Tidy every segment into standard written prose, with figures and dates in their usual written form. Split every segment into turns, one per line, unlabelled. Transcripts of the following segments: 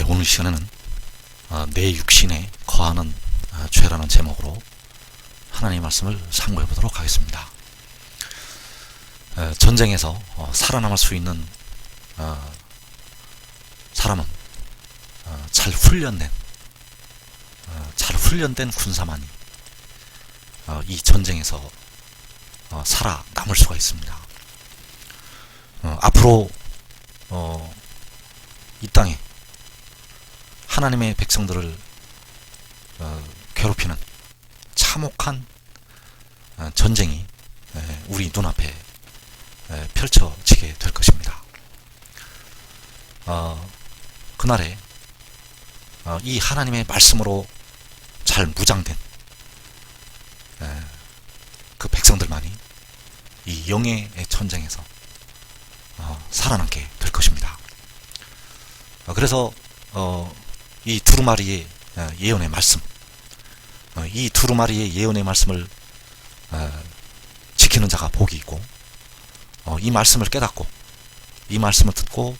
오늘 시간에는 내 육신에 거하는 죄라는 제목으로 하나님의 말씀을 상고해 보도록 하겠습니다. 전쟁에서 살아남을 수 있는 사람은 잘 훈련된 군사만이 이 전쟁에서 살아남을 수가 있습니다. 앞으로 이 땅에 하나님의 백성들을 괴롭히는 참혹한 전쟁이 우리 눈앞에 펼쳐지게 될 것입니다. 그날에 이 하나님의 말씀으로 잘 무장된 그 백성들만이 이 영의 전쟁에서 살아남게 될 것입니다. 그래서 이 두루마리의 예언의 말씀, 이 두루마리의 예언의 말씀을 지키는 자가 복이 있고, 이 말씀을 깨닫고, 이 말씀을 듣고,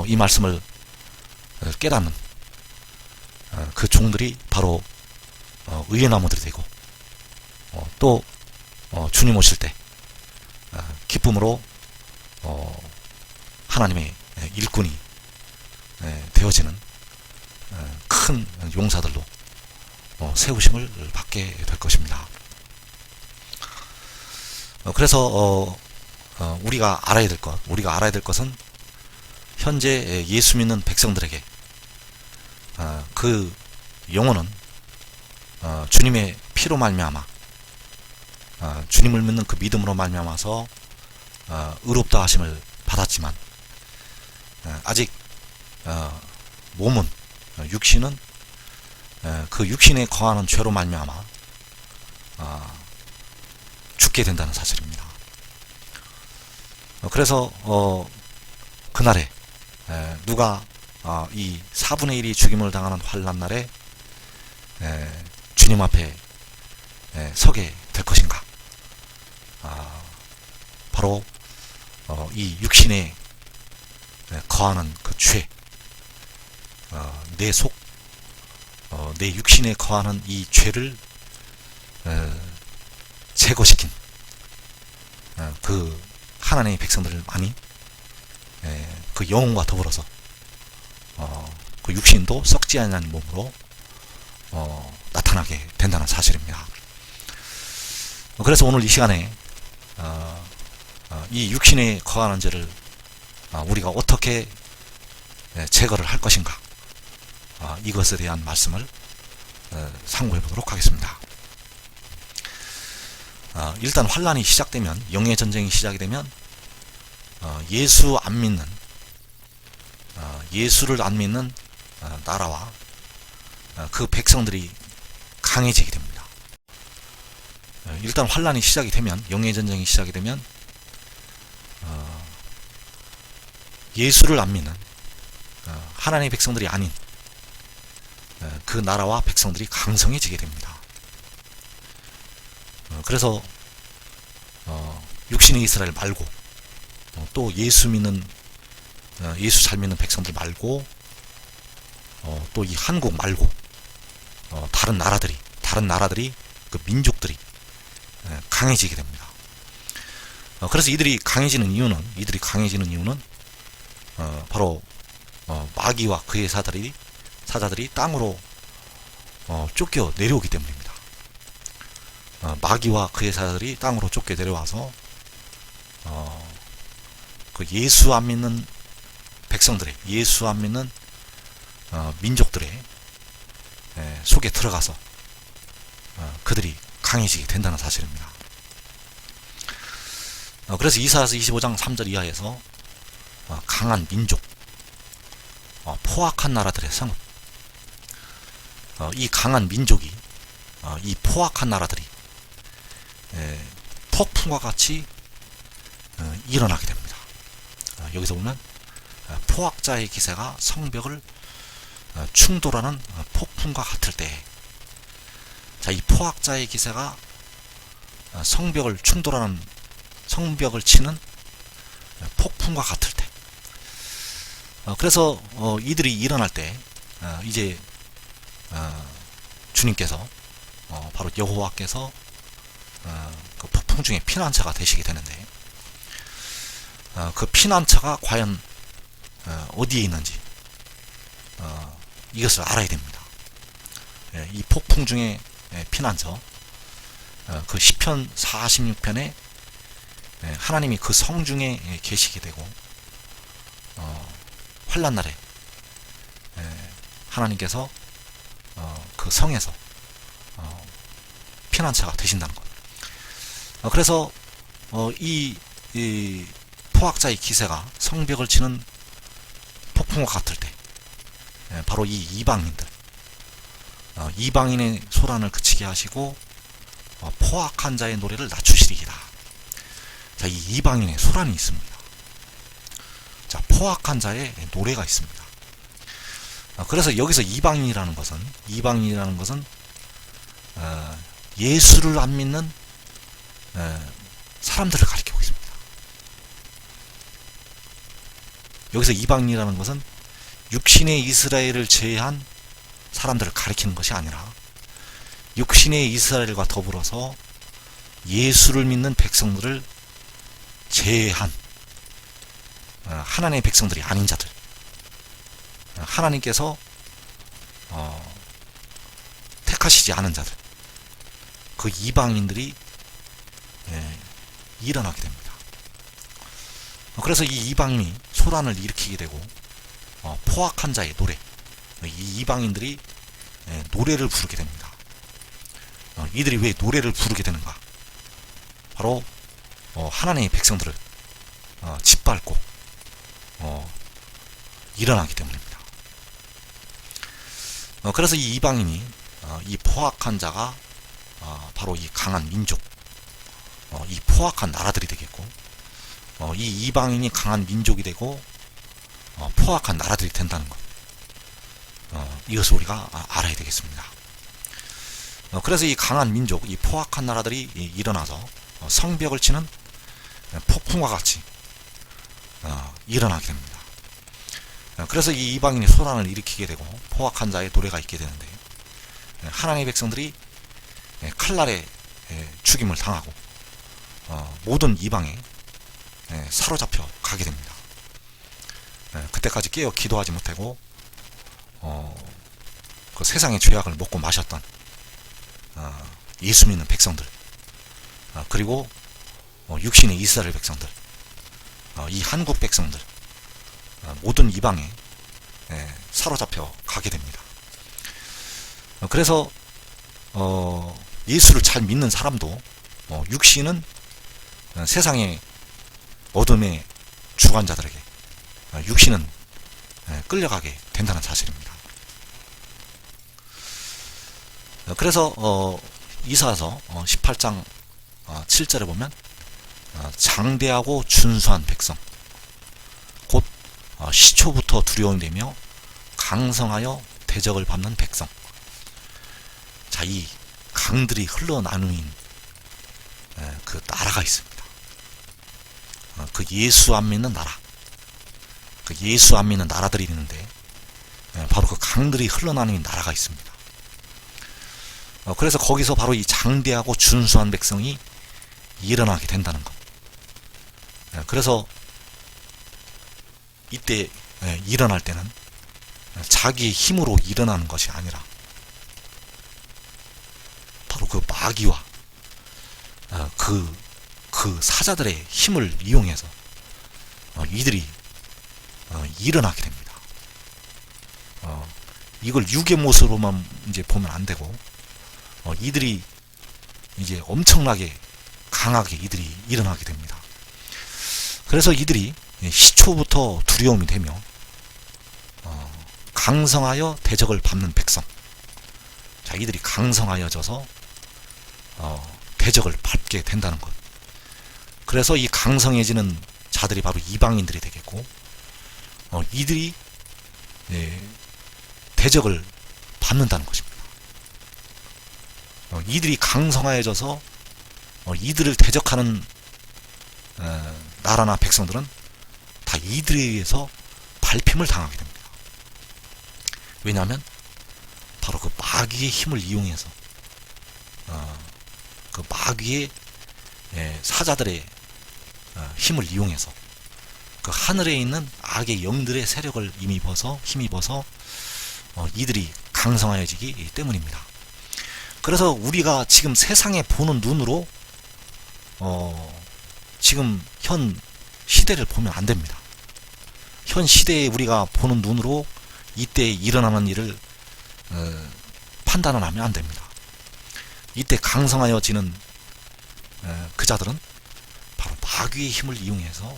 이 말씀을 깨닫는 그 종들이 바로 의의 나무들이 되고, 또 주님 오실 때 기쁨으로 하나님의 일꾼이 되어지는 큰 용사들로 세우심을 받게 될 것입니다. 그래서 우리가 알아야 될 것은 현재 예수 믿는 백성들에게 그 영혼은 주님의 피로 말미암아 주님을 믿는 그 믿음으로 말미암아서 의롭다 하심을 받았지만 아직 몸은 육신은 그 육신에 거하는 죄로 말미암아 죽게 된다는 사실입니다. 그래서 그날에 누가 이 4분의 1이 죽임을 당하는 환난 날에 주님 앞에 서게 될 것인가? 바로 이 육신에 거하는 그 죄, 내 속, 내 육신에 거하는 이 죄를 제거시킨 그 하나님의 백성들만이 그 영혼과 더불어서 그 육신도 썩지 않는 몸으로 나타나게 된다는 사실입니다. 그래서 오늘 이 시간에 이 육신에 거하는 죄를 우리가 어떻게 제거를 할 것인가, 이것에 대한 말씀을 상고해 보도록 하겠습니다. 일단 환란이 시작되면, 영의 전쟁이 시작이 되면 예수 안 믿는, 예수를 안 믿는 나라와 그 백성들이 강해지게 됩니다. 일단 환란이 시작이 되면, 영의 전쟁이 시작이 되면 예수를 안 믿는 하나님의 백성들이 아닌 그 나라와 백성들이 강성해지게 됩니다. 그래서 육신의 이스라엘 말고 또 예수 믿는 예수 잘 믿는 백성들 말고 또 이 한국 말고 다른 나라들이 그 민족들이 강해지게 됩니다. 그래서 이들이 강해지는 이유는 바로 마귀와 그의 사자들이 땅으로 쫓겨 내려오기 때문입니다. 마귀와 그의 사자들이 땅으로 쫓겨 내려와서 그 예수 안 믿는 백성들의, 예수 안 믿는 민족들의 속에 들어가서 그들이 강해지게 된다는 사실입니다. 그래서 이사야서 25장 3절 이하에서 강한 민족, 포악한 나라들의 성읍, 이 강한 민족이, 이 포악한 나라들이 폭풍과 같이 일어나게 됩니다. 여기서 보면 포악자의 기세가 성벽을 충돌하는 폭풍과 같을 때, 자, 이 포악자의 기세가 성벽을 충돌하는, 성벽을 치는 폭풍과 같을 때, 그래서 이들이 일어날 때 이제 주님께서 바로 여호와께서 그 폭풍 중에 피난처가 되시게 되는데, 그 피난처가 과연 어디에 있는지 이것을 알아야 됩니다. 이 폭풍 중에 피난처, 그 시편 46편에 하나님이 그 성 중에 계시게 되고, 환난 날에 하나님께서 그 성에서 피난처가 되신다는 것. 그래서 이 포악자의 기세가 성벽을 치는 폭풍과 같을 때, 바로 이 이방인들, 이방인의 소란을 그치게 하시고 포악한 자의 노래를 낮추시리이다. 자, 이 이방인의 소란이 있습니다. 자, 포악한 자의 노래가 있습니다. 그래서 여기서 이방인이라는 것은 예수를 안 믿는 사람들을 가리키고 있습니다. 여기서 이방인이라는 것은 육신의 이스라엘을 제외한 사람들을 가리키는 것이 아니라, 육신의 이스라엘과 더불어서 예수를 믿는 백성들을 제외한 하나님의 백성들이 아닌 자들, 하나님께서 택하시지 않은 자들, 그 이방인들이 일어나게 됩니다. 그래서 이 이방인이 소란을 일으키게 되고, 포악한 자의 노래, 이 이방인들이 노래를 부르게 됩니다. 이들이 왜 노래를 부르게 되는가? 바로 하나님의 백성들을 짓밟고 일어나기 때문입니다. 그래서 이 이방인이, 이 포악한 자가 바로 이 강한 민족, 이 포악한 나라들이 되겠고, 이 이방인이 강한 민족이 되고 포악한 나라들이 된다는 것, 이것을 우리가 알아야 되겠습니다. 그래서 이 강한 민족, 이 포악한 나라들이 일어나서 성벽을 치는 폭풍과 같이 일어나게 됩니다. 그래서 이 이방인이 소란을 일으키게 되고 포악한 자의 노래가 있게 되는데, 하나님의 백성들이 칼날에 죽임을 당하고 모든 이방에 사로잡혀 가게 됩니다. 그때까지 깨어 기도하지 못하고 그 세상의 죄악을 먹고 마셨던 예수 믿는 백성들, 그리고 육신의 이스라엘 백성들, 이 한국 백성들, 모든 이방에 사로잡혀 가게 됩니다. 그래서 예수를 잘 믿는 사람도 육신은 세상의 어둠의 주관자들에게, 육신은 끌려가게 된다는 사실입니다. 그래서 이사야서 18장 7절에 보면 장대하고 준수한 백성, 곧 시초부터 두려움되며 강성하여 대적을 받는 백성. 자, 이 강들이 흘러나누인 그 나라가 있습니다. 그 예수 안 믿는 나라, 그 예수 안 믿는 나라들이 있는데, 바로 그 강들이 흘러나누는 나라가 있습니다. 그래서 거기서 바로 이 장대하고 준수한 백성이 일어나게 된다는 것. 그래서 이때 일어날 때는 자기의 힘으로 일어나는 것이 아니라 바로 그 마귀와 그 사자들의 힘을 이용해서 이들이 일어나게 됩니다. 이걸 육의 모습으로만 이제 보면 안 되고, 이들이 이제 엄청나게 강하게 이들이 일어나게 됩니다. 그래서 이들이 시초부터 두려움이 되며 강성하여 대적을 받는 백성. 자, 이들이 강성하여져서 대적을 받게 된다는 것. 그래서 이 강성해지는 자들이 바로 이방인들이 되겠고, 이들이 대적을 받는다는 것입니다. 이들이 강성해져서 이들을 대적하는 나라나 백성들은 다 이들에 의해서 밟힘을 당하게 됩니다. 왜냐하면 바로 그 마귀의 힘을 이용해서 그 마귀의 사자들의 힘을 이용해서 그 하늘에 있는 악의 영들의 세력을 힘입어서 이들이 강성하여지기 때문입니다. 그래서 우리가 지금 세상에 보는 눈으로 지금 현 시대를 보면 안 됩니다. 현 시대에 우리가 보는 눈으로 이때 일어나는 일을 판단을 하면 안 됩니다. 이때 강성하여지는 그 자들은 바로 마귀의 힘을 이용해서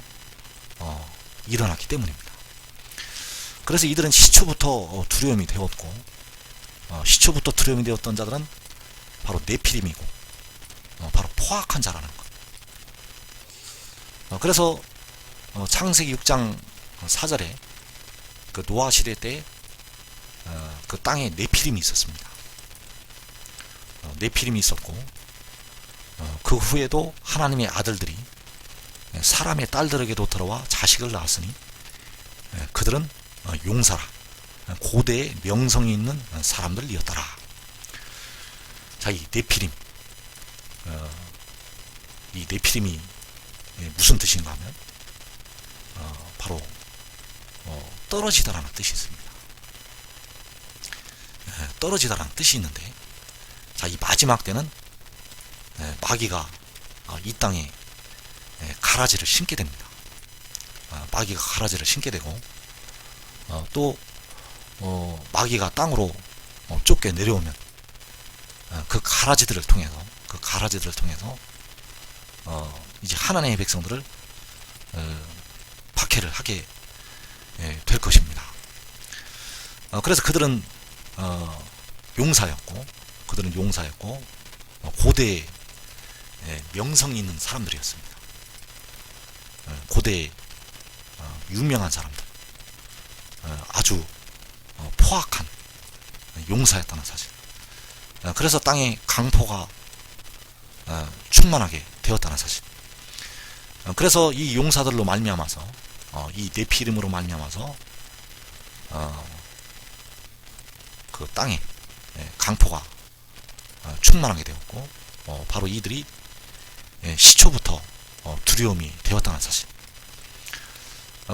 일어났기 때문입니다. 그래서 이들은 시초부터 두려움이 되었고, 시초부터 두려움이 되었던 자들은 바로 네피림이고, 바로 포악한 자라는 것. 그래서 창세기 6장 4절에 그 노아 시대 때 그 땅에 네피림이 있었습니다. 네피림이 있었고, 그 후에도 하나님의 아들들이 사람의 딸들에게도 들어와 자식을 낳았으니 그들은 용사라, 고대의 명성이 있는 사람들이었더라. 자, 이 네피림, 이 네피림이 무슨 뜻인가 하면 바로 떨어지다라는 뜻이 있습니다. 떨어지다라는 뜻이 있는데, 자, 이 마지막 때는 마귀가 이 땅에 가라지를 심게 됩니다. 마귀가 가라지를 심게 되고, 또 마귀가 땅으로 쫓겨 내려오면 그 가라지들을 통해서 이제 하나님의 백성들을 박해를 하게 될 것입니다. 그래서 그들은 용사였고 고대의 명성이 있는 사람들이었습니다. 고대의 유명한 사람들, 아주 포악한 용사였다는 사실. 그래서 땅에 강포가 충만하게 되었다는 사실. 그래서 이 용사들로 말미암아서, 이 네피림으로 말미암아서 그 땅에 강포가 충만하게 되었고, 바로 이들이 시초부터 두려움이 되었다는 사실.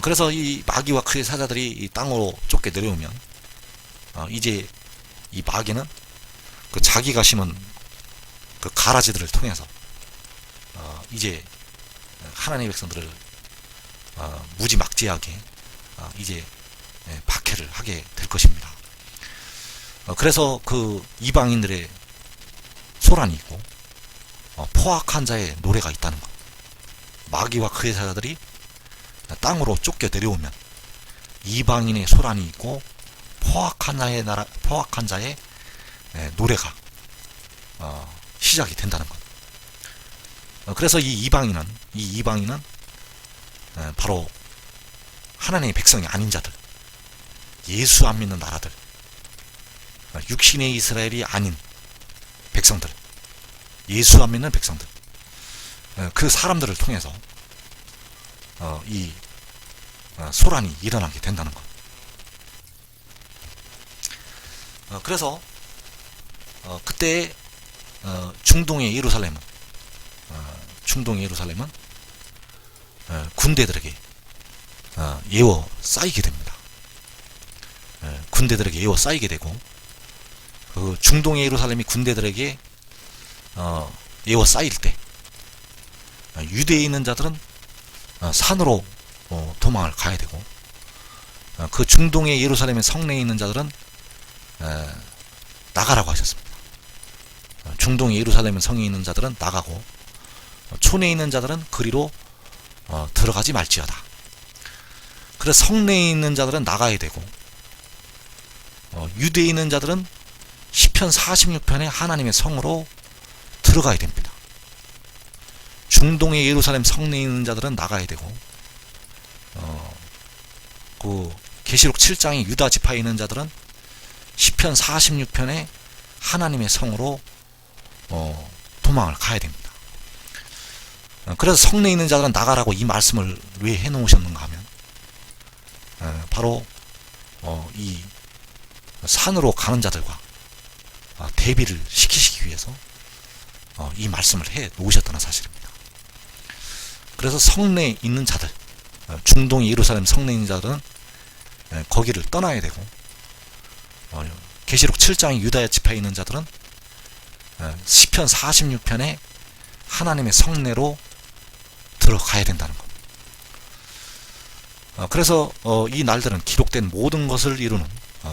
그래서 이 마귀와 그의 사자들이 이 땅으로 쫓겨 내려오면 이제 이 마귀는 그 자기가 심은 그 가라지들을 통해서 이제 하나님의 백성들을 무지막지하게 이제 박해를 하게 될 것입니다. 그래서 그 이방인들의 소란이 있고 포악한 자의 노래가 있다는 것. 마귀와 그의 사자들이 땅으로 쫓겨 내려오면 이방인의 소란이 있고 포악한 자의 노래가 시작이 된다는 것. 그래서 이 이방인은 바로 하나님의 백성이 아닌 자들, 예수 안 믿는 나라들, 육신의 이스라엘이 아닌 백성들, 예수 안 믿는 백성들, 그 사람들을 통해서 이 소란이 일어나게 된다는 것. 그래서 그때 중동의 예루살렘은 군대들에게 에워싸이게 됩니다. 군대들에게 에워싸이게 되고, 그 중동의 예루살렘이 군대들에게 에워싸일 때 유대에 있는 자들은 산으로 도망을 가야 되고, 그 중동의 예루살렘의 성내에 있는 자들은 나가라고 하셨습니다. 중동의 예루살렘의 성에 있는 자들은 나가고, 촌에 있는 자들은 그리로 들어가지 말지어다. 그래서 성내에 있는 자들은 나가야 되고, 유대에 있는 자들은 시편 46편의 하나님의 성으로 들어가야 됩니다. 중동의 예루살렘 성내에 있는 자들은 나가야 되고, 그 계시록 7장의 유다 지파에 있는 자들은 시편 46편의 하나님의 성으로 도망을 가야 됩니다. 그래서 성내에 있는 자들은 나가라고 이 말씀을 왜 해놓으셨는가 하면, 바로 이 산으로 가는 자들과 대비를 시키시기 위해서 이 말씀을 해 놓으셨다는 사실입니다. 그래서 성내에 있는 자들, 중동 예루살렘 성내에 있는 자들은 거기를 떠나야 되고, 계시록 7장의 유다야 지파에 있는 자들은 시편 46편에 하나님의 성내로 들어가야 된다는 것. 그래서 이 날들은 기록된 모든 것을 이루는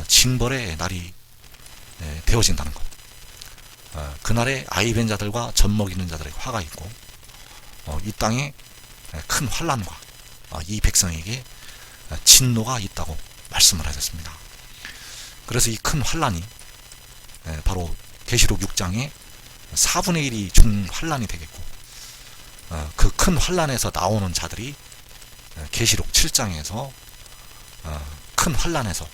징벌의 날이 되어진다는 것. 그날에 아이벤 자들과 젖먹이는 자들에게 화가 있고, 이 땅에 큰 환난과 이 백성에게 진노가 있다고 말씀을 하셨습니다. 그래서 이 큰 환난이 바로 계시록 6장의 4분의 1이 죽는 환난이 되겠고, 그 큰 환난에서 나오는 자들이 계시록 7장에서 큰 환난에서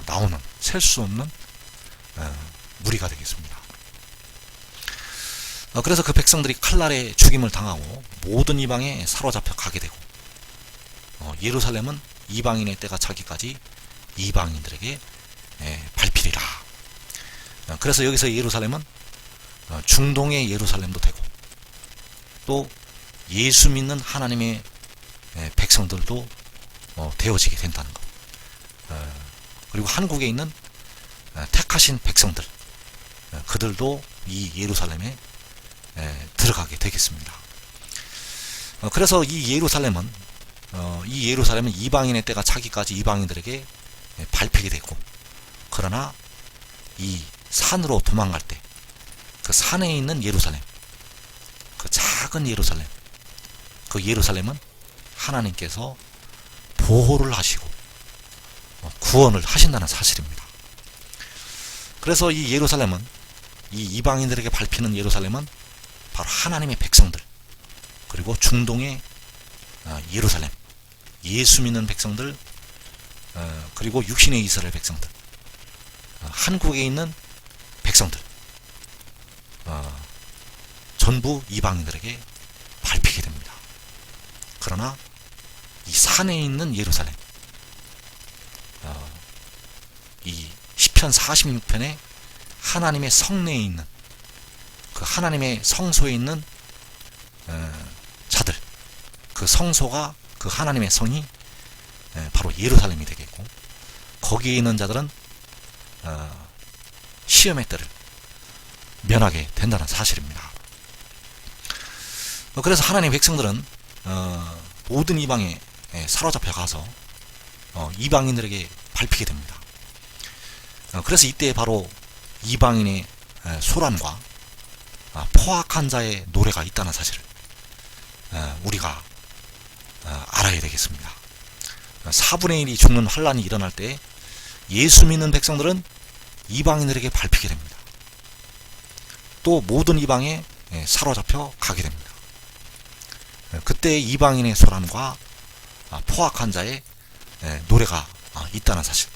나오는 셀 수 없는 무리가 되겠습니다. 그래서 그 백성들이 칼날에 죽임을 당하고 모든 이방에 사로잡혀 가게 되고, 예루살렘은 이방인의 때가 차기까지 이방인들에게 밟히리라. 그래서 여기서 예루살렘은 중동의 예루살렘도 되고, 또 예수 믿는 하나님의 백성들도 되어지게 된다는 것. 그리고 한국에 있는 택하신 백성들, 그들도 이 예루살렘에 들어가게 되겠습니다. 그래서 이 예루살렘은 이방인의 때가 차기까지 이방인들에게 밟히게 되고, 그러나 이 산으로 도망갈 때 그 산에 있는 예루살렘, 그 작은 예루살렘, 그 예루살렘은 하나님께서 보호를 하시고 구원을 하신다는 사실입니다. 그래서 이 예루살렘은, 이 이방인들에게 밟히는 예루살렘은 바로 하나님의 백성들, 그리고 중동의 예루살렘, 예수 믿는 백성들, 그리고 육신의 이스라엘 백성들, 한국에 있는 백성들, 전부 이방인들에게 밟히게 됩니다. 그러나 이 산에 있는 예루살렘, 이 시편 46편에 하나님의 성내에 있는, 그 하나님의 성소에 있는 자들, 그 성소가, 그 하나님의 성이 바로 예루살렘이 되겠고, 거기에 있는 자들은 시험의 때를 면하게 된다는 사실입니다. 그래서 하나님의 백성들은 모든 이방에 사로잡혀 가서 이방인들에게 밟히게 됩니다. 그래서 이때 바로 이방인의 소란과 포악한 자의 노래가 있다는 사실을 우리가 알아야 되겠습니다. 4분의 1이 죽는 환란이 일어날 때 예수 믿는 백성들은 이방인들에게 밟히게 됩니다. 또 모든 이방에 사로잡혀 가게 됩니다. 그때 이방인의 소란과 포악한 자의 노래가 있다는 사실.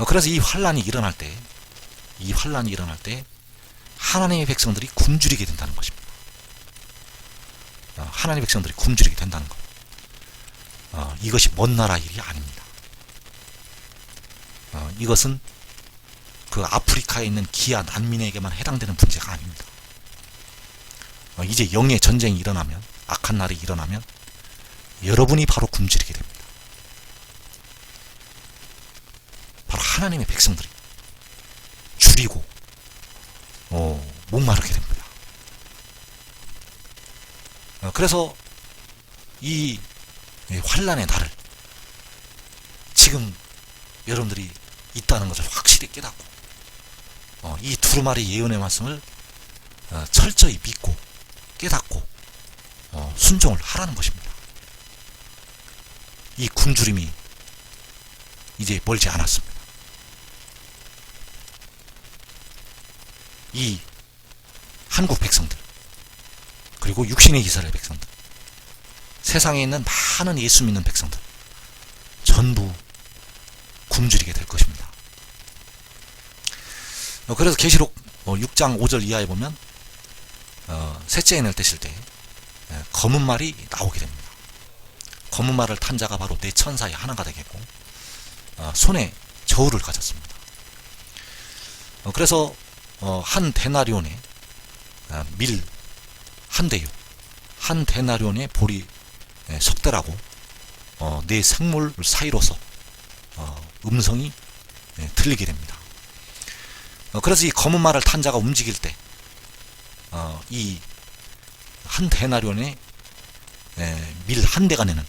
그래서 이 환란이 일어날 때 하나님의 백성들이 굶주리게 된다는 것입니다. 하나님의 백성들이 굶주리게 된다는 것. 이것이 먼 나라 일이 아닙니다. 이것은 그 아프리카에 있는 기아 난민에게만 해당되는 문제가 아닙니다. 이제 영의 전쟁이 일어나면, 악한 날이 일어나면 여러분이 바로 굶주리게 됩니다. 바로 하나님의 백성들이 줄이고 목마르게 됩니다. 그래서 이 환란의 날을 지금 여러분들이 있다는 것을 확실히 깨닫고 이 두루마리 예언의 말씀을 철저히 믿고 깨닫고 순종을 하라는 것입니다. 이 굶주림이 이제 멀지 않았습니다. 이 한국 백성들, 그리고 육신의 이스라엘 백성들, 세상에 있는 많은 예수 믿는 백성들 전부 굶주리게 될 것입니다. 그래서 계시록 6장 5절 이하에 보면 셋째 인을 떼실 때 검은 말이 나오게 됩니다. 검은 말을 탄 자가 바로 네 천사의 하나가 되겠고, 손에 저울을 가졌습니다. 그래서 한 데나리온에 밀 한 대요. 한 데나리온의 볼이 석대라고 네 생물 사이로서 음성이 들리게 됩니다. 그래서 이 검은 말을 탄 자가 움직일 때 이 한 데나리온에 밀 한 대가 내는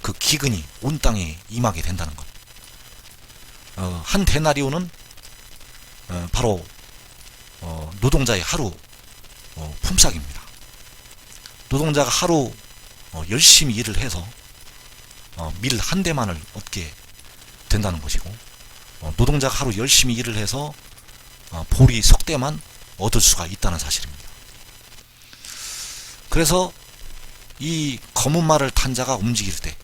그 기근이 온 땅에 임하게 된다는 것. 한 데나리온은 바로 노동자의 하루 품삯입니다. 노동자가 하루 열심히 일을 해서 밀 한 대만을 얻게 된다는 것이고, 노동자가 하루 열심히 일을 해서 보리 석대만 얻을 수가 있다는 사실입니다. 그래서 이 검은 말을 탄 자가 움직일 때,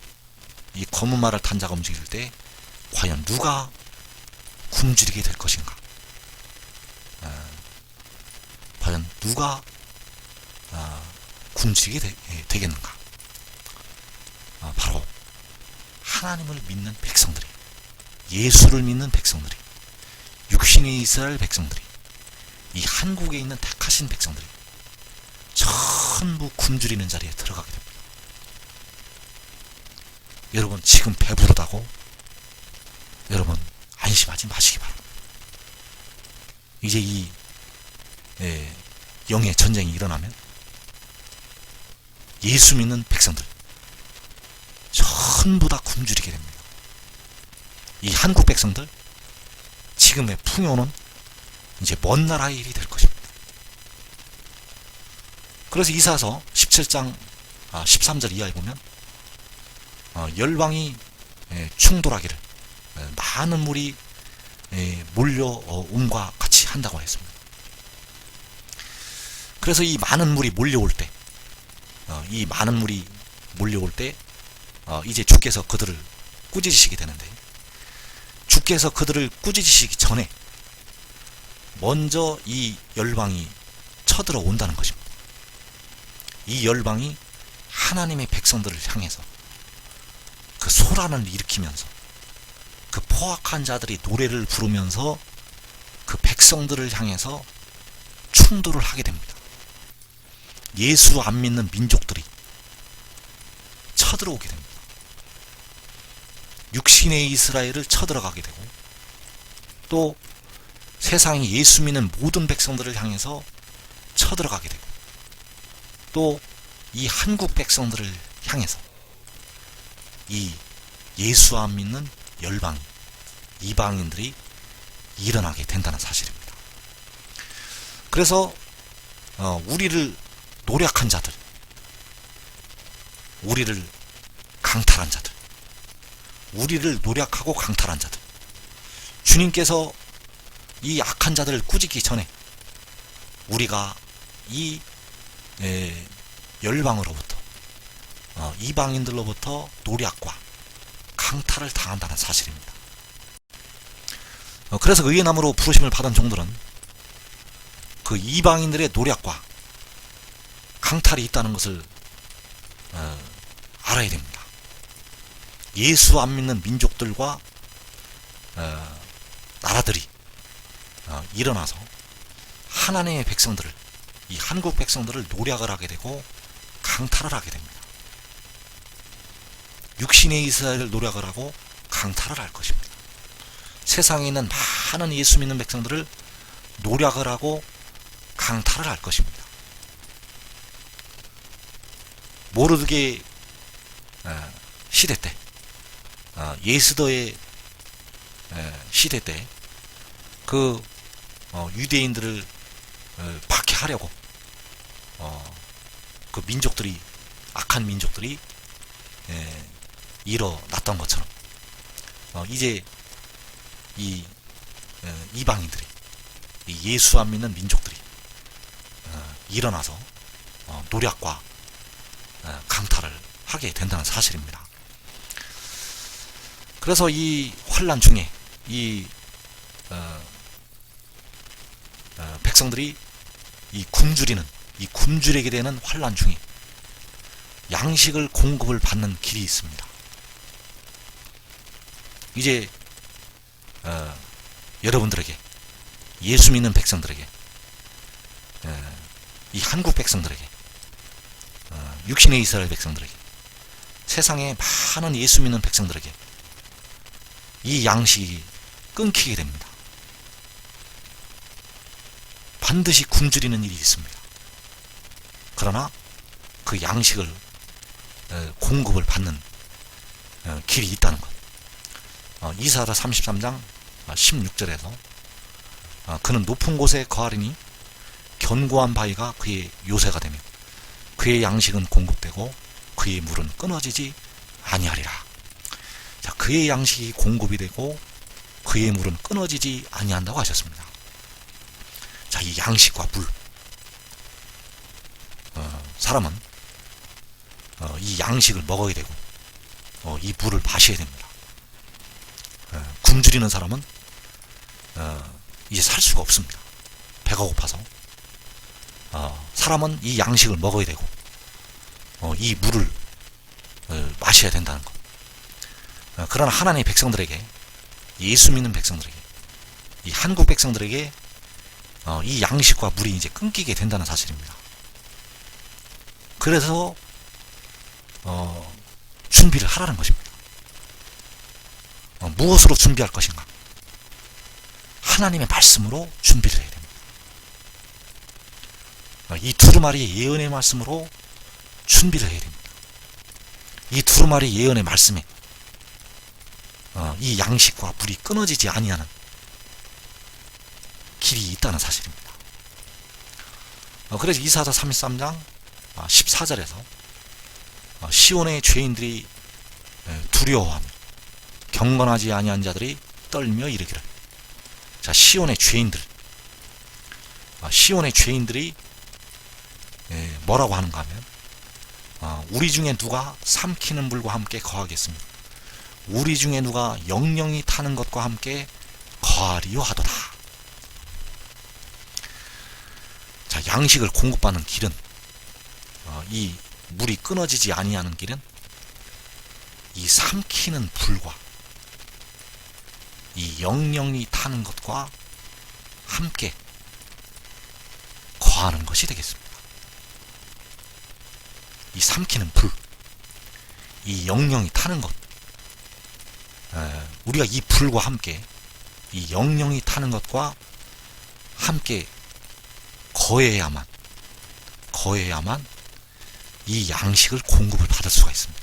과연 누가 굶주리게 될 것인가? 과연 누가 굶주리게 되겠는가? 바로 하나님을 믿는 백성들이, 예수를 믿는 백성들이, 육신의 이스라엘 백성들이, 이 한국에 있는 택하신 백성들이 전부 굶주리는 자리에 들어가게 됩니다. 여러분, 지금 배부르다고 여러분 안심하지 마시기 바랍니다. 이제 이 영의 전쟁이 일어나면 예수 믿는 백성들 전부 다 굶주리게 됩니다. 이 한국 백성들, 지금의 풍요는 이제 먼 나라의 일이 될 것입니다. 그래서 이사서 17장 13절 이하에 보면 열방이 충돌하기를 많은 물이 몰려옴과 같이 한다고 했습니다. 그래서 이 많은 물이 몰려올 때, 이제 주께서 그들을 꾸짖으시게 되는데, 주께서 그들을 꾸짖으시기 전에 먼저 이 열방이 쳐들어 온다는 것입니다. 이 열방이 하나님의 백성들을 향해서 그 소란을 일으키면서, 그 포악한 자들이 노래를 부르면서 그 백성들을 향해서 충돌을 하게 됩니다. 예수 안 믿는 민족들이 쳐들어오게 됩니다. 육신의 이스라엘을 쳐들어가게 되고, 또 세상이 예수 믿는 모든 백성들을 향해서 쳐들어가게 되고, 또 이 한국 백성들을 향해서 이 예수 안 믿는 열방, 이방인들이 일어나게 된다는 사실입니다. 그래서 우리를 노력한 자들, 우리를 강탈한 자들, 우리를 노력하고 강탈한 자들, 주님께서 이 악한 자들을 꾸짖기 전에 우리가 이 열방으로부터, 이방인들로부터 노략과 강탈을 당한다는 사실입니다. 그래서 의의 나무로 부르심을 받은 종들은 그 이방인들의 노략과 강탈이 있다는 것을 알아야 됩니다. 예수 안 믿는 민족들과 나라들이 일어나서 하나님의 백성들을, 이 한국 백성들을 노략을 하게 되고 강탈을 하게 됩니다. 육신의 이스라엘을 노략을 하고 강탈을 할 것입니다. 세상에 있는 많은 예수 믿는 백성들을 노략을 하고 강탈을 할 것입니다. 모르드게 시대 때, 예스더의 시대 때 그 유대인들을 박해하려고 그 민족들이, 악한 민족들이 일어났던 것처럼 이제 이 이방인들이, 이 예수 안 믿는 민족들이 일어나서 노략과 강탈을 하게 된다는 사실입니다. 그래서 이 환난 중에 이 백성들이 이 굶주리게 되는 환난 중에 양식을 공급을 받는 길이 있습니다. 이제 여러분들에게, 예수 믿는 백성들에게, 이 한국 백성들에게, 육신의 이스라엘 백성들에게, 세상에 많은 예수 믿는 백성들에게 이 양식이 끊기게 됩니다. 반드시 굶주리는 일이 있습니다. 그러나 그 양식을 공급을 받는 길이 있다는 것. 이사야 33장 16절에서 그는 높은 곳에 거하리니 견고한 바위가 그의 요새가 되며 그의 양식은 공급되고 그의 물은 끊어지지 아니하리라. 자, 그의 양식이 공급이 되고 그의 물은 끊어지지 아니한다고 하셨습니다. 자, 이 양식과 물, 사람은 이 양식을 먹어야 되고 이 물을 마셔야 됩니다. 굶주리는 사람은 이제 살 수가 없습니다. 배가 고파서. 사람은 이 양식을 먹어야 되고 이 물을 마셔야 된다는 것. 그러나 하나님의 백성들에게, 예수 믿는 백성들에게, 이 한국 백성들에게 이 양식과 물이 이제 끊기게 된다는 사실입니다. 그래서 준비를 하라는 것입니다. 무엇으로 준비할 것인가? 하나님의 말씀으로 준비를 해야 됩니다. 이 두루마리의 예언의 말씀으로 준비를 해야 됩니다. 이 두루마리 예언의 말씀에 이 양식과 물이 끊어지지 아니하는 길이 있다는 사실입니다. 그래서 이사야 33장 14절에서 시온의 죄인들이 두려워하며 경건하지 아니한 자들이 떨며 이르기를. 자, 시온의 죄인들이 뭐라고 하는가 하면 우리 중에 누가 삼키는 물과 함께 거하겠습니다. 우리 중에 누가 영영이 타는 것과 함께 거하리요 하도다. 자, 양식을 공급받는 길은, 이 물이 끊어지지 아니하는 길은 이 삼키는 불과 이 영영이 타는 것과 함께 거하는 것이 되겠습니다. 이 삼키는 불, 이 영영이 타는 것, 우리가 이 불과 함께, 이 영영이 타는 것과 함께 거해야만 이 양식을 공급을 받을 수가 있습니다.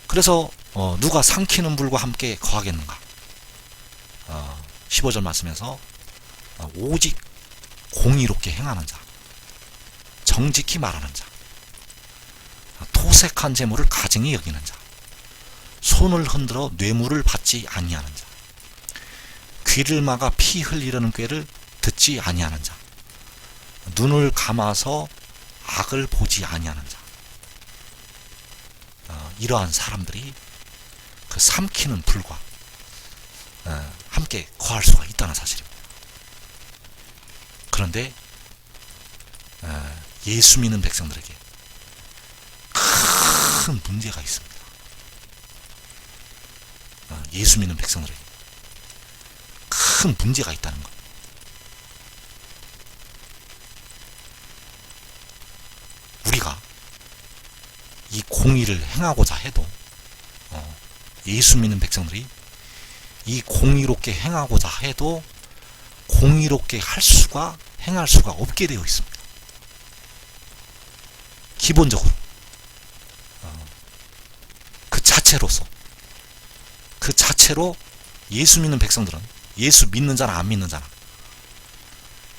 그래서 누가 삼키는 불과 함께 거하겠는가? 15절 말씀에서 오직 공의롭게 행하는 자, 정직히 말하는 자, 토색한 재물을 가증히 여기는 자, 손을 흔들어 뇌물을 받지 아니하는 자, 귀를 막아 피 흘리려는 꾀를 듣지 아니하는 자, 눈을 감아서 악을 보지 아니하는 자. 이러한 사람들이 그 삼키는 불과 함께 거할 수가 있다는 사실입니다. 그런데 예수 믿는 백성들에게 큰 문제가 있습니다. 예수 믿는 백성들에게 큰 문제가 있다는 것. 우리가 이 공의를 행하고자 해도 예수 믿는 백성들이 이 공의롭게 행하고자 해도 공의롭게 행할 수가 없게 되어 있습니다. 기본적으로 그 자체로 예수 믿는 백성들은, 예수 믿는 자나 안 믿는 자나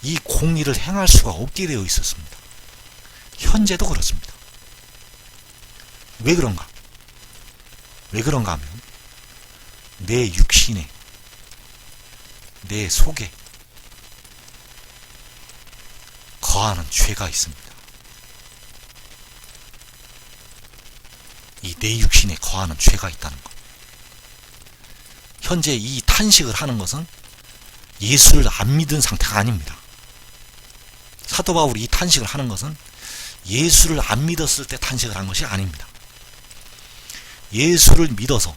이 공의를 행할 수가 없게 되어 있었습니다. 현재도 그렇습니다. 왜 그런가 하면 내 육신에, 내 속에 거하는 죄가 있습니다. 이 내 육신에 거하는 죄가 있다는 것. 현재 이 탄식을 하는 것은 예수를 안 믿은 상태가 아닙니다. 사도 바울이 이 탄식을 하는 것은 예수를 안 믿었을 때 탄식을 한 것이 아닙니다. 예수를 믿어서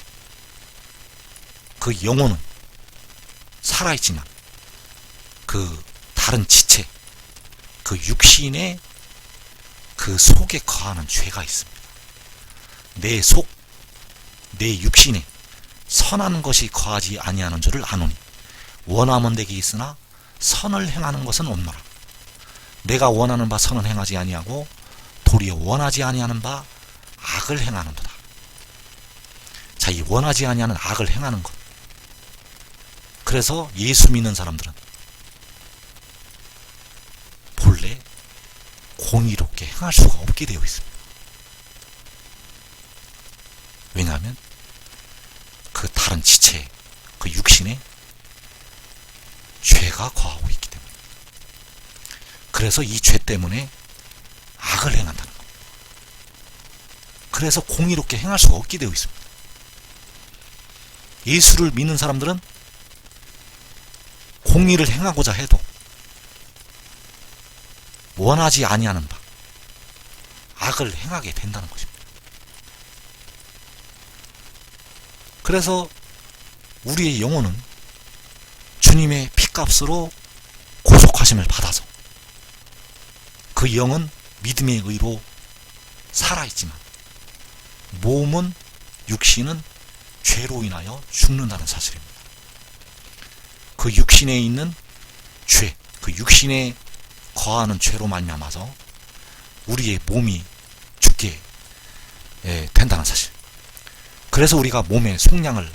그 영혼은 살아있지만 그 다른 지체, 그 육신의 그 속에 거하는 죄가 있습니다. 내 속, 내 육신에 선한 것이 거하지 아니하는 줄을 아노니 원하면 되게 있으나 선을 행하는 것은 없노라. 내가 원하는 바 선은 행하지 아니하고 도리어 원하지 아니하는 바 악을 행하는도다. 자, 이 원하지 아니하는 악을 행하는 것. 그래서 예수 믿는 사람들은 본래 공의롭게 행할 수가 없게 되어 있습니다. 왜냐하면 그 다른 지체, 그 육신에 죄가 거하고 있기 때문에. 그래서 이 죄 때문에 악을 행한다는 것. 그래서 공의롭게 행할 수가 없게 되어 있습니다. 예수를 믿는 사람들은 공의를 행하고자 해도 원하지 아니하는 바 악을 행하게 된다는 것입니다. 그래서 우리의 영혼은 주님의 피값으로 구속하심을 받아서 그 영은 믿음의 의로 살아있지만 몸은, 육신은 죄로 인하여 죽는다는 사실입니다. 그 육신에 있는 죄, 그 육신에 거하는 죄로 말미암아서 우리의 몸이 죽게 된다는 사실. 그래서 우리가 몸의 속량을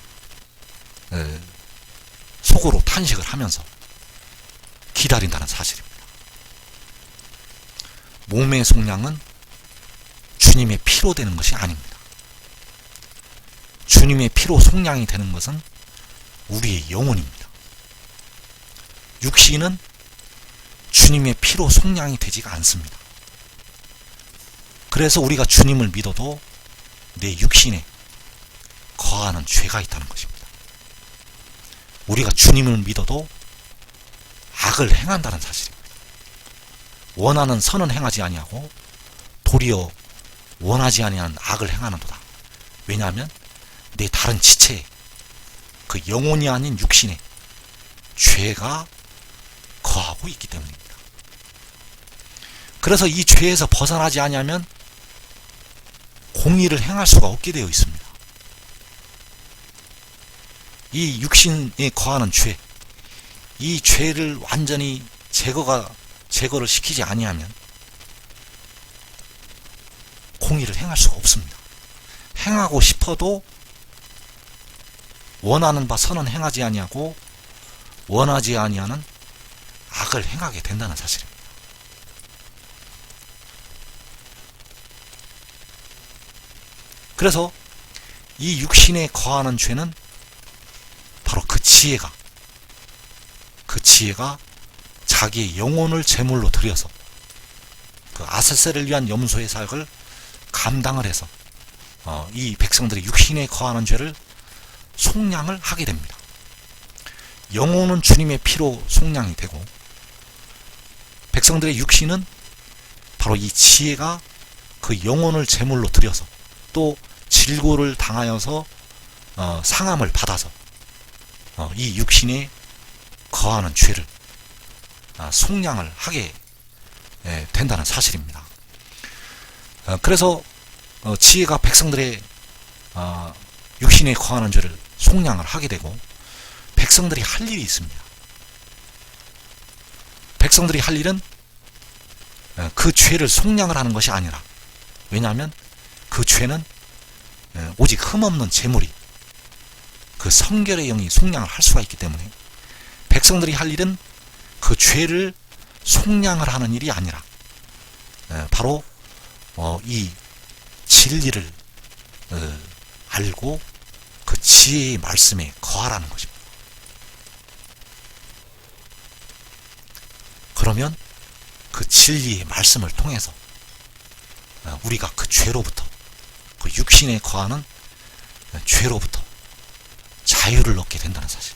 속으로 탄식을 하면서 기다린다는 사실입니다. 몸의 속량은 주님의 피로 되는 것이 아닙니다. 주님의 피로 속량이 되는 것은 우리의 영혼입니다. 육신은 주님의 피로 속량이 되지가 않습니다. 그래서 우리가 주님을 믿어도 내 육신에 거하는 죄가 있다는 것입니다. 우리가 주님을 믿어도 악을 행한다는 사실입니다. 원하는 선은 행하지 아니하고 도리어 원하지 아니하는 악을 행하는도다. 왜냐하면 내 다른 지체에 그 영혼이 아닌 육신에 죄가 거하고 있기 때문입니다. 그래서 이 죄에서 벗어나지 아니하면 공의를 행할 수가 없게 되어 있습니다. 이 육신에 거하는 죄, 이 죄를 완전히 제거를 시키지 아니하면 공의를 행할 수가 없습니다. 행하고 싶어도 원하는 바 선은 행하지 아니하고 원하지 아니하는 악을 행하게 된다는 사실입니다. 그래서 이 육신에 거하는 죄는 바로 그 지혜가 자기의 영혼을 제물로 드려서 그 아세셀을 위한 염소의 사역을 감당을 해서 이 백성들이 육신에 거하는 죄를 속량을 하게 됩니다. 영혼은 주님의 피로 속량이 되고 백성들의 육신은 바로 이 지혜가 그 영혼을 제물로 드려서 또 질고를 당하여서 상함을 받아서 이 육신에 거하는 죄를 속량을 하게 된다는 사실입니다. 그래서 지혜가 백성들의 육신에 거하는 죄를 속량을 하게 되고 백성들이 할 일이 있습니다. 백성들이 할 일은 그 죄를 속량을 하는 것이 아니라, 왜냐하면 그 죄는 오직 흠없는 제물이 그 성결의 영이 속량을 할 수가 있기 때문에 백성들이 할 일은 그 죄를 속량을 하는 일이 아니라 바로 이 진리를 알고 그 지혜의 말씀에 거하라는 것입니다. 그러면 그 진리의 말씀을 통해서 우리가 그 죄로부터, 그 육신에 거하는 죄로부터 자유를 얻게 된다는 사실.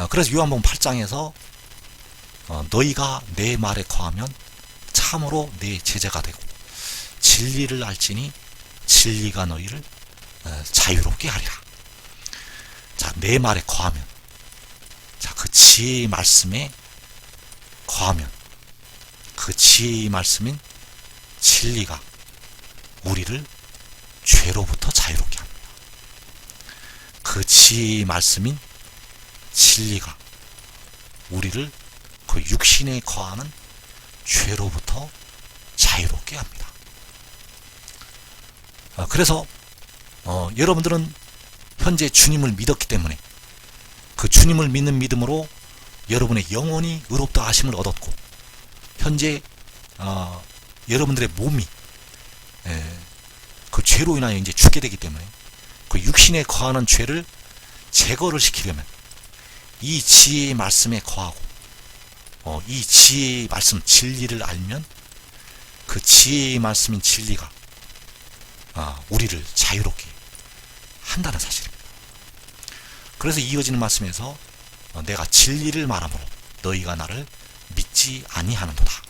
그래서 요한복음 8장에서 너희가 내 말에 거하면 참으로 내 제자가 되고 진리를 알지니 진리가 너희를 자유롭게 하리라. 자, 내 말에 거하면, 자, 그 지혜의 말씀에 거하면, 그 지혜의 말씀인 진리가 우리를 죄로부터 자유롭게 합니다. 그 지혜의 말씀인 진리가 우리를 그 육신에 거하는 죄로부터 자유롭게 합니다. 그래서 여러분들은 현재 주님을 믿었기 때문에 그 주님을 믿는 믿음으로 여러분의 영혼이 의롭다 하심을 얻었고, 현재 여러분들의 몸이 그 죄로 인하여 이제 죽게 되기 때문에 그 육신에 거하는 죄를 제거를 시키려면 이 지혜의 말씀에 거하고 이 지혜의 말씀 진리를 알면 그 지혜의 말씀인 진리가 우리를 자유롭게 한다는 사실입니다. 그래서 이어지는 말씀에서 내가 진리를 말함으로 너희가 나를 믿지 아니하는도다.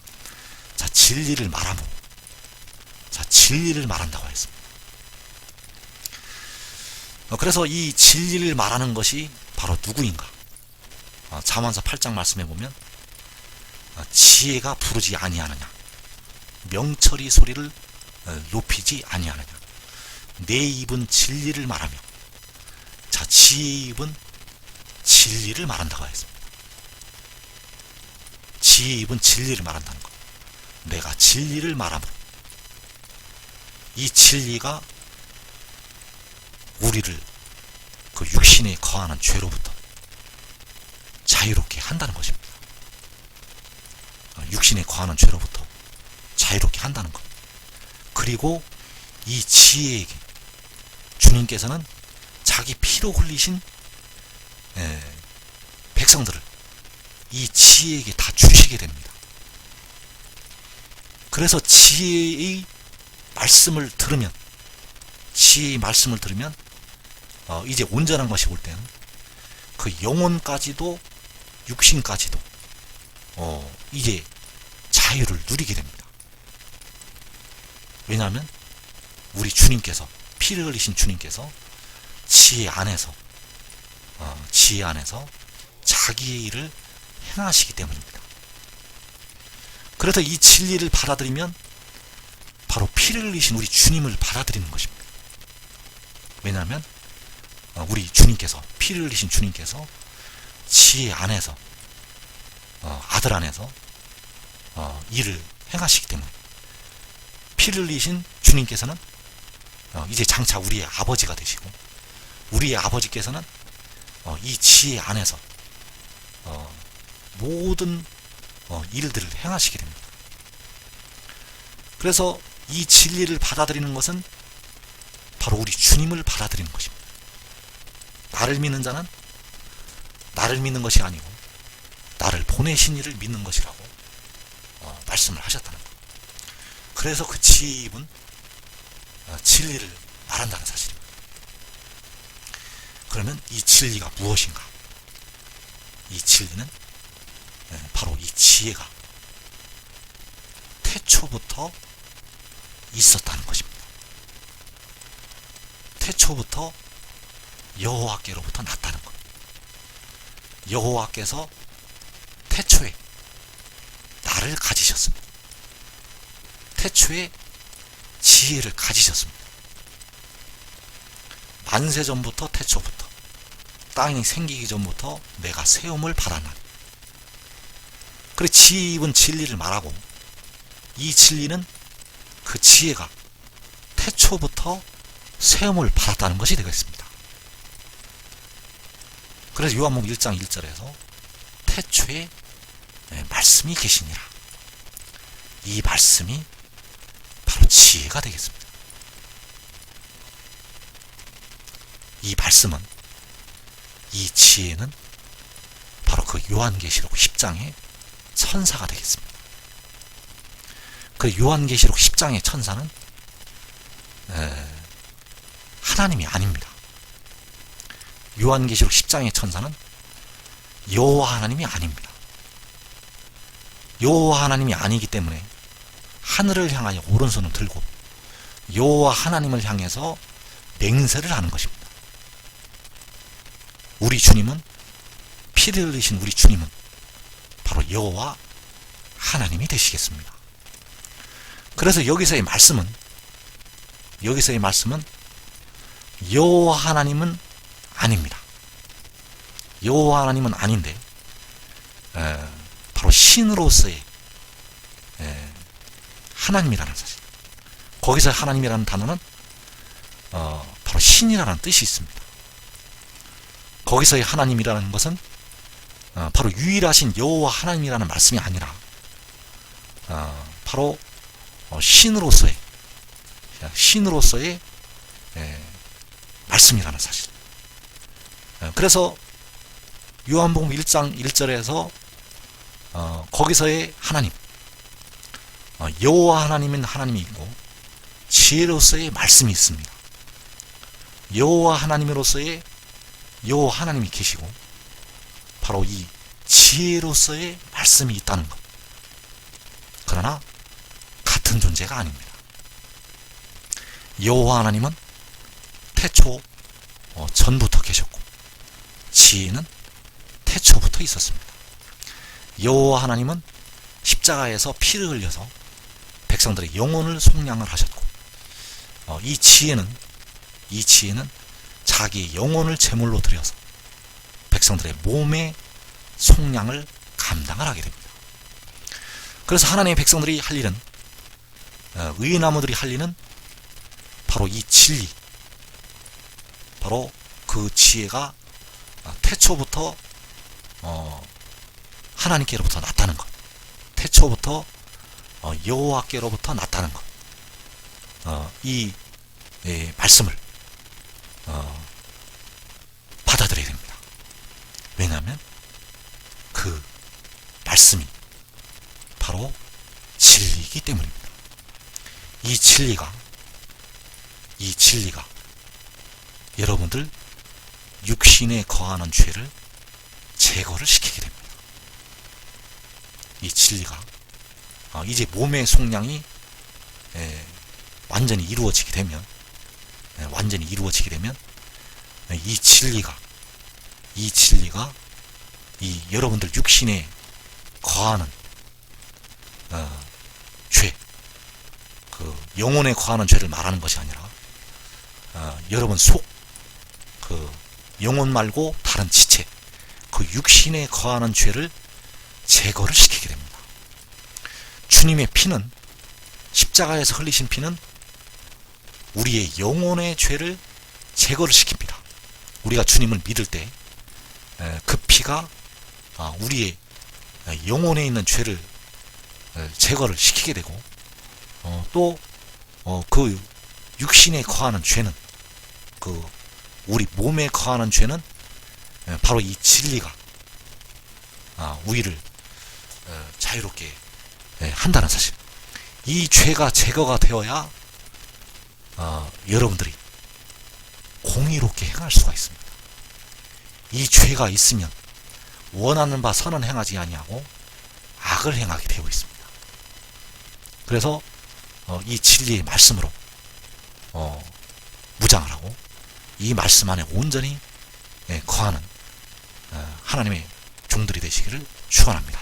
자, 진리를 말함으로, 자, 진리를 말한다고 했습니다. 그래서 이 진리를 말하는 것이 바로 누구인가? 잠언서 8장 말씀해 보면 지혜가 부르지 아니하느냐, 명철이 소리를 높이지 아니하느냐, 내 입은 진리를 말하며, 자, 지혜의 입은 진리를 말한다고 했습니다. 지혜의 입은 진리를 말한다는 것. 내가 진리를 말함으로 이 진리가 우리를 그 육신에 거하는 죄로부터 자유롭게 한다는 것입니다. 육신에 거하는 죄로부터 자유롭게 한다는 것. 그리고 이 지혜에게 주님께서는 자기 피로 흘리신 백성들을 이 지혜에게 다 주시게 됩니다. 그래서 지혜의 말씀을 들으면, 지혜의 말씀을 들으면 이제 온전한 것이 올 때는 그 영혼까지도 육신까지도 이제 자유를 누리게 됩니다. 왜냐하면 우리 주님께서, 피를 흘리신 주님께서 지혜 안에서 자기의 일을 행하시기 때문입니다. 그래서 이 진리를 받아들이면 바로 피를 흘리신 우리 주님을 받아들이는 것입니다. 왜냐하면 우리 주님께서, 피를 흘리신 주님께서 지혜 안에서, 아들 안에서 일을 행하시기 때문에 피를 흘리신 주님께서는 이제 장차 우리의 아버지가 되시고, 우리의 아버지께서는 이 지혜 안에서 모든 일들을 행하시게 됩니다. 그래서 이 진리를 받아들이는 것은 바로 우리 주님을 받아들이는 것입니다. 나를 믿는 자는 나를 믿는 것이 아니고 나를 보내신 이를 믿는 것이라고 말씀을 하셨다는 것. 그래서 그 지혜의 입은 진리를 말한다는 사실입니다. 그러면 이 진리가 무엇인가? 이 진리는 바로 이 지혜가 태초부터 있었다는 것입니다. 태초부터 여호와께로부터 났다는 것. 여호와께서 태초에 나를 가지셨습니다. 태초에 지혜를 가지셨습니다. 만세 전부터, 태초부터, 땅이 생기기 전부터 내가 세움을 받았나니. 그래, 지혜의 입은 진리를 말하고, 이 진리는 그 지혜가 태초부터 세움을 받았다는 것이 되겠습니다. 그래서 요한복음 1장 1절에서 태초에 말씀이 계시니라. 이 말씀이 바로 지혜가 되겠습니다. 이 말씀은, 이 지혜는 바로 그 요한계시록 10장의 천사가 되겠습니다. 그 요한계시록 10장의 천사는 하나님이 아닙니다. 요한계시록 10장의 천사는 여호와 하나님이 아닙니다. 여호와 하나님이 아니기 때문에 하늘을 향하여 오른손을 들고 여호와 하나님을 향해서 맹세를 하는 것입니다. 우리 주님은, 피를 흘리신 우리 주님은 바로 여호와 하나님이 되시겠습니다. 그래서 여기서의 말씀은 여호와 하나님은 아닙니다. 여호와 하나님은 아닌데 바로 신으로서의 하나님이라는 사실. 거기서 하나님이라는 단어는 바로 신이라는 뜻이 있습니다. 거기서의 하나님이라는 것은 바로 유일하신 여호와 하나님이라는 말씀이 아니라 바로 신으로서의 말씀이라는 사실. 그래서 요한복음 1장 1절에서 거기서의 하나님, 여호와 하나님은 하나님이 있고 지혜로서의 말씀이 있습니다. 여호와 하나님으로서의 여호와 하나님이 계시고 바로 이 지혜로서의 말씀이 있다는 것. 그러나 같은 존재가 아닙니다. 여호와 하나님은 태초 전부터 계셨고 지혜는 태초부터 있었습니다. 여호와 하나님은 십자가에서 피를 흘려서 백성들의 영혼을 속량을 하셨고 이 지혜는 자기의 영혼을 제물로 드려서 백성들의 몸의 속량을 감당을 하게 됩니다. 그래서 하나님의 백성들이 할 일은, 의인나무들이 할 일은 바로 이 진리, 바로 그 지혜가 태초부터 하나님께로부터 났다는 것, 태초부터 여호와께로부터 났다는 것, 이 말씀을 받아들여야 됩니다. 왜냐하면 그 말씀이 바로 진리이기 때문입니다. 이 진리가 여러분들 육신에 거하는 죄를 제거를 시키게 됩니다. 이 진리가 이제 몸의 속량이 완전히 이루어지게 되면 이 진리가 이 여러분들 육신에 거하는 죄, 그 영혼에 거하는 죄를 말하는 것이 아니라 여러분 속, 그 영혼 말고 다른 지체, 그 육신에 거하는 죄를 제거를 시키게 됩니다. 주님의 피는, 십자가에서 흘리신 피는 우리의 영혼의 죄를 제거를 시킵니다. 우리가 주님을 믿을 때 그 피가 우리의 영혼에 있는 죄를 제거를 시키게 되고 또 그 육신에 거하는 죄는, 그 우리 몸에 거하는 죄는 바로 이 진리가 우리를 자유롭게 한다는 사실. 이 죄가 제거가 되어야 여러분들이 공의롭게 행할 수가 있습니다. 이 죄가 있으면 원하는 바 선은 행하지 아니하고 악을 행하게 되어 있습니다. 그래서 이 진리의 말씀으로 무장을 하고 이 말씀 안에 온전히 거하는 하나님의 종들이 되시기를 축원합니다.